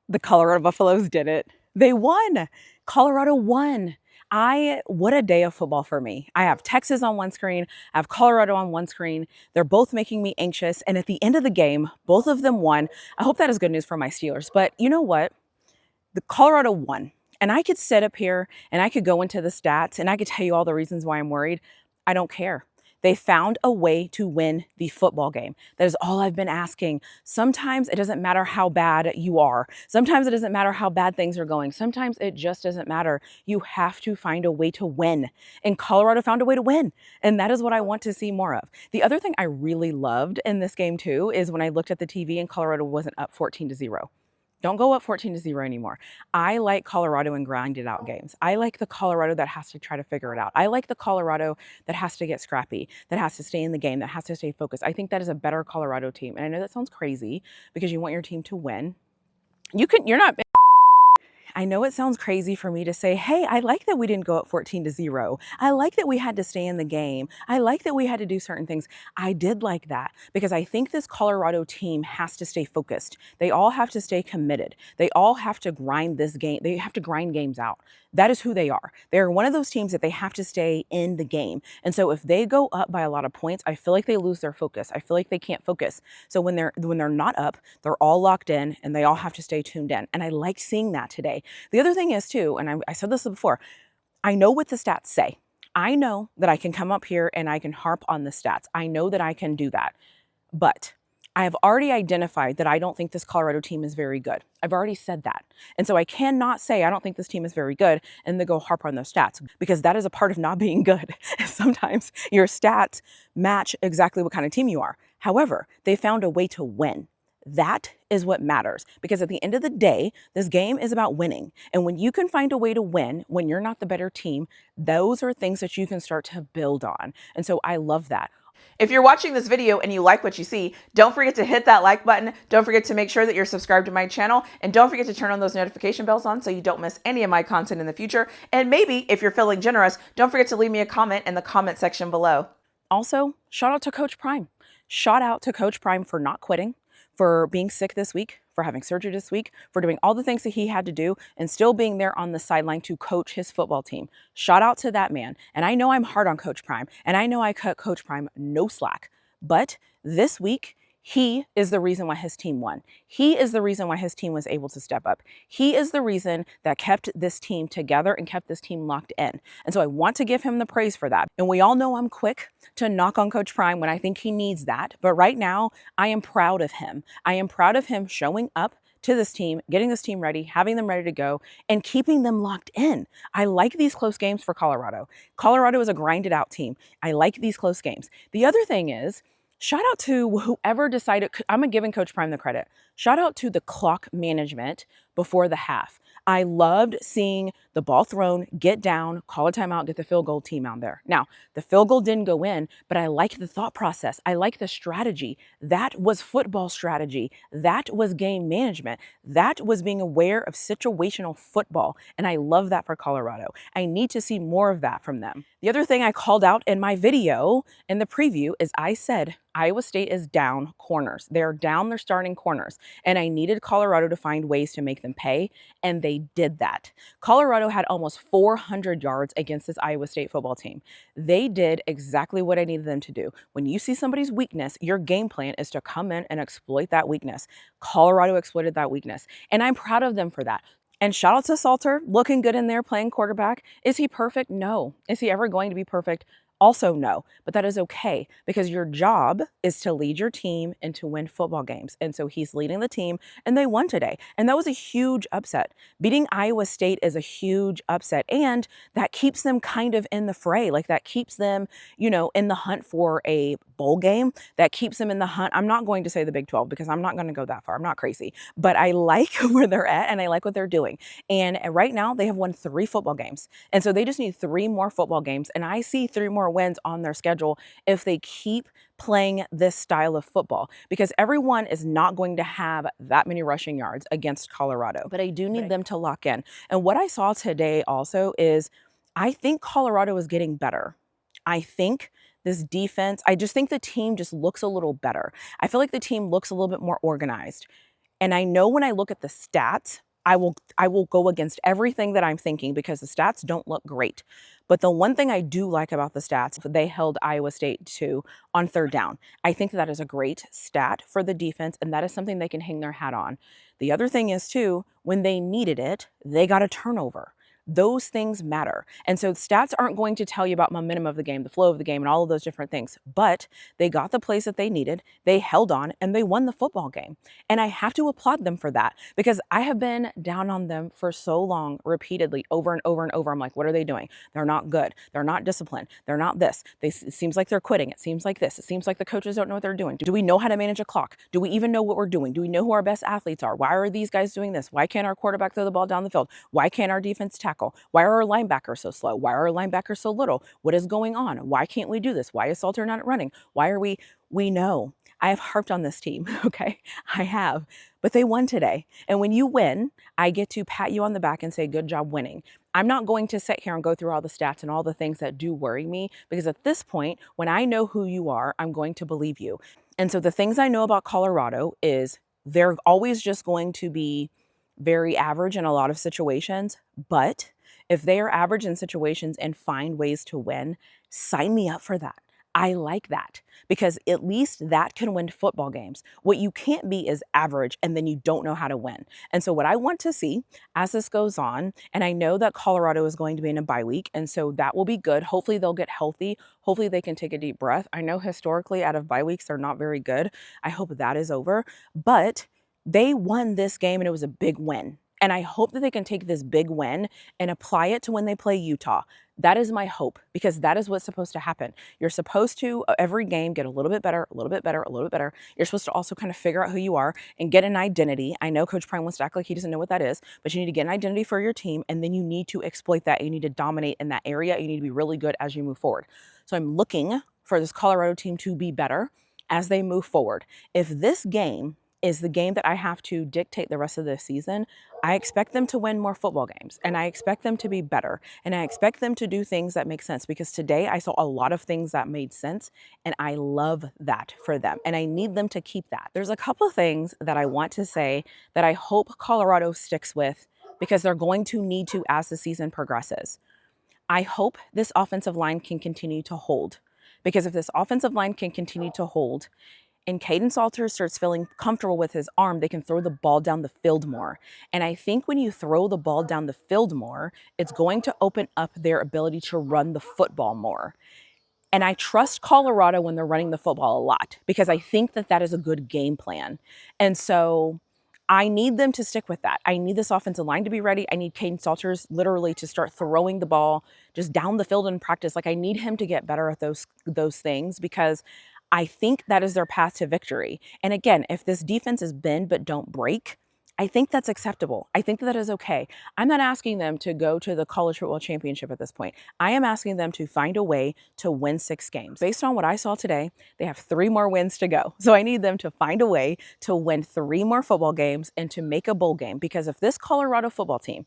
The Colorado Buffaloes did it. They won. Colorado won. What a day of football for me. I have Texas on one screen, I have Colorado on one screen. They're both making me anxious. And at the end of the game, both of them won. I hope that is good news for my Steelers. But you know what? The Colorado won. And I could sit up here and I could go into the stats and I could tell you all the reasons why I'm worried. I don't care. They found a way to win the football game. That is all I've been asking. Sometimes it doesn't matter how bad you are. Sometimes it doesn't matter how bad things are going. Sometimes it just doesn't matter. You have to find a way to win. And Colorado found a way to win. And that is what I want to see more of. The other thing I really loved in this game too is when I looked at the TV and Colorado wasn't up 14-0. Don't go up 14-0 anymore. I like Colorado and grinded out games. I like the Colorado that has to try to figure it out. I like the Colorado that has to get scrappy, that has to stay in the game, that has to stay focused. I think that is a better Colorado team. And I know that sounds crazy because you want your team to win. You're not. I know it sounds crazy for me to say, hey, I like that we didn't go up 14-0. I like that we had to stay in the game. I like that we had to do certain things. I did like that because I think this Colorado team has to stay focused. They all have to stay committed. They all have to grind this game. They have to grind games out. That is who they are. They're one of those teams that they have to stay in the game. And so if they go up by a lot of points, I feel like they lose their focus. I feel like they can't focus. So when they're not up, they're all locked in and they all have to stay tuned in. And I like seeing that today. The other thing is too, and I said this before, I know what the stats say. I know that I can come up here and I can harp on the stats. I know that I can do that. But I have already identified that I don't think this Colorado team is very good. I've already said that. And so I cannot say I don't think this team is very good and then go harp on those stats because that is a part of not being good. Sometimes your stats match exactly what kind of team you are. However, they found a way to win. That is what matters because at the end of the day, this game is about winning. And when you can find a way to win, when you're not the better team, those are things that you can start to build on. And so I love that. If you're watching this video and you like what you see, don't forget to hit that like button. Don't forget to make sure that you're subscribed to my channel. And don't forget to turn on those notification bells on so you don't miss any of my content in the future. And maybe if you're feeling generous, don't forget to leave me a comment in the comment section below. Also, shout out to Coach Prime. Shout out to Coach Prime for not quitting, for being sick this week, for having surgery this week, for doing all the things that he had to do and still being there on the sideline to coach his football team. Shout out to that man. And I know I'm hard on Coach Prime, and I know I cut Coach Prime no slack. But this week, he is the reason why his team won. He is the reason why his team was able to step up. He is the reason that kept this team together and kept this team locked in. And so I want to give him the praise for that. And we all know I'm quick to knock on Coach Prime when I think he needs that. But right now, I am proud of him. I am proud of him showing up to this team, getting this team ready, having them ready to go, and keeping them locked in. I like these close games for Colorado. Colorado is a grinded out team. I like these close games. The other thing is, shout out to whoever decided, I'm giving Coach Prime the credit. Shout out to the clock management before the half. I loved seeing the ball thrown, get down, call a timeout, get the field goal team out there. Now, the field goal didn't go in, but I like the thought process. I like the strategy. That was football strategy. That was game management. That was being aware of situational football. And I love that for Colorado. I need to see more of that from them. The other thing I called out in my video in the preview is I said Iowa State is down corners. They're down their starting corners. And I needed Colorado to find ways to make them pay. And they did that. Colorado had almost 400 yards against this Iowa State football team. They did exactly what I needed them to do. When you see somebody's weakness, your game plan is to come in and exploit that weakness. Colorado exploited that weakness. And I'm proud of them for that. And shout out to Salter, looking good in there, playing quarterback. Is he perfect? No. Is he ever going to be perfect? Also, no, but that is okay because your job is to lead your team and to win football games. And so he's leading the team and they won today. And that was a huge upset. Beating Iowa State is a huge upset. And that keeps them kind of in the fray. Like that keeps them, in the hunt for a bowl game. That keeps them in the hunt. I'm not going to say the Big 12 because I'm not going to go that far. I'm not crazy, but I like where they're at and I like what they're doing. And right now they have won 3 football games. And so they just need 3 more football games. And I see 3 more wins on their schedule if they keep playing this style of football because everyone is not going to have that many rushing yards against Colorado, but I do need them to lock in. And what I saw today also is I think Colorado is getting better. I think this defense, I just think the team just looks a little better. I feel like the team looks a little bit more organized. And I know when I look at the stats, I will go against everything that I'm thinking because the stats don't look great. But the one thing I do like about the stats, they held Iowa State to on third down. I think that is a great stat for the defense, and that is something they can hang their hat on. The other thing is, too, when they needed it, they got a turnover. Those things matter. And so stats aren't going to tell you about momentum of the game, the flow of the game, and all of those different things. But they got the plays that they needed, they held on, and they won the football game. And I have to applaud them for that because I have been down on them for so long, repeatedly, over and over and over. I'm like, what are they doing? They're not good. They're not disciplined. They're not this. It seems like they're quitting. It seems like this. It seems like the coaches don't know what they're doing. Do we know how to manage a clock? Do we even know what we're doing? Do we know who our best athletes are? Why are these guys doing this? Why can't our quarterback throw the ball down the field? Why can't our defense tackle? Why are our linebackers so slow? Why are our linebackers so little? What is going on? Why can't we do this? Why is Salter not running? Why are we know. I have harped on this team, okay? I have, but they won today. And when you win, I get to pat you on the back and say, good job winning. I'm not going to sit here and go through all the stats and all the things that do worry me, because at this point, when I know who you are, I'm going to believe you. And so the things I know about Colorado is they're always just going to be very average in a lot of situations, but if they are average in situations and find ways to win, sign me up for that. I like that because at least that can win football games. What you can't be is average and then you don't know how to win. And so what I want to see as this goes on, and I know that Colorado is going to be in a bye week, and so that will be good. Hopefully they'll get healthy. Hopefully they can take a deep breath. I know historically out of bye weeks, they're not very good. I hope that is over, but they won this game and it was a big win. And I hope that they can take this big win and apply it to when they play Utah. That is my hope because that is what's supposed to happen. You're supposed to, every game, get a little bit better, a little bit better, a little bit better. You're supposed to also kind of figure out who you are and get an identity. I know Coach Prime wants to act like he doesn't know what that is, but you need to get an identity for your team, and then you need to exploit that. You need to dominate in that area. You need to be really good as you move forward. So I'm looking for this Colorado team to be better as they move forward. If this game is the game that I have to dictate the rest of the season, I expect them to win more football games, and I expect them to be better, and I expect them to do things that make sense, because today I saw a lot of things that made sense, and I love that for them, and I need them to keep that. There's a couple of things that I want to say that I hope Colorado sticks with, because they're going to need to as the season progresses. I hope this offensive line can continue to hold, because if this offensive line can continue to hold, and Kaiden Salter starts feeling comfortable with his arm, they can throw the ball down the field more. And I think when you throw the ball down the field more, it's going to open up their ability to run the football more. And I trust Colorado when they're running the football a lot, because I think that that is a good game plan. And so I need them to stick with that. I need this offensive line to be ready. I need Kaiden Salters literally to start throwing the ball just down the field in practice. Like, I need him to get better at those things, because I think that is their path to victory. And again, if this defense is bend but don't break, I think that's acceptable. I think that is okay. I'm not asking them to go to the college football championship at this point. I am asking them to find a way to win 6 games. Based on what I saw today, they have 3 more wins to go. So I need them to find a way to win 3 more football games and to make a bowl game. Because if this Colorado football team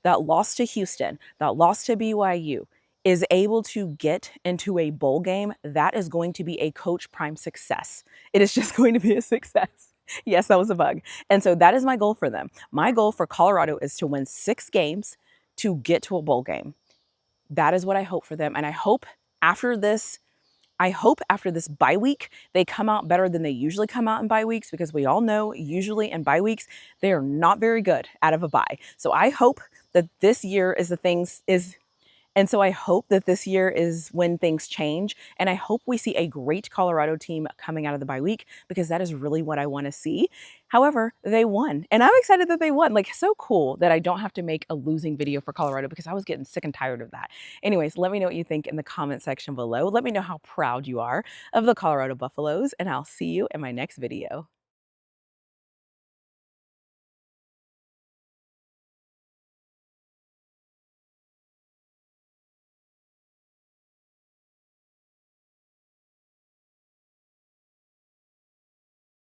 that lost to Houston, that lost to BYU, is able to get into a bowl game, that is going to be a Coach Prime success. It is just going to be a success. Yes, that was a bug. And so that is my goal for them. My goal for Colorado is to win 6 games to get to a bowl game. That is what I hope for them. And I hope after this bye week, they come out better than they usually come out in bye weeks, because we all know usually in bye weeks, they are not very good out of a bye. So I hope that this year I hope that this year is when things change, and I hope we see a great Colorado team coming out of the bye week, because that is really what I want to see. However, they won, and I'm excited that they won. Like, so cool that I don't have to make a losing video for Colorado, because I was getting sick and tired of that. Anyways, let me know what you think in the comment section below. Let me know how proud you are of the Colorado Buffaloes, and I'll see you in my next video.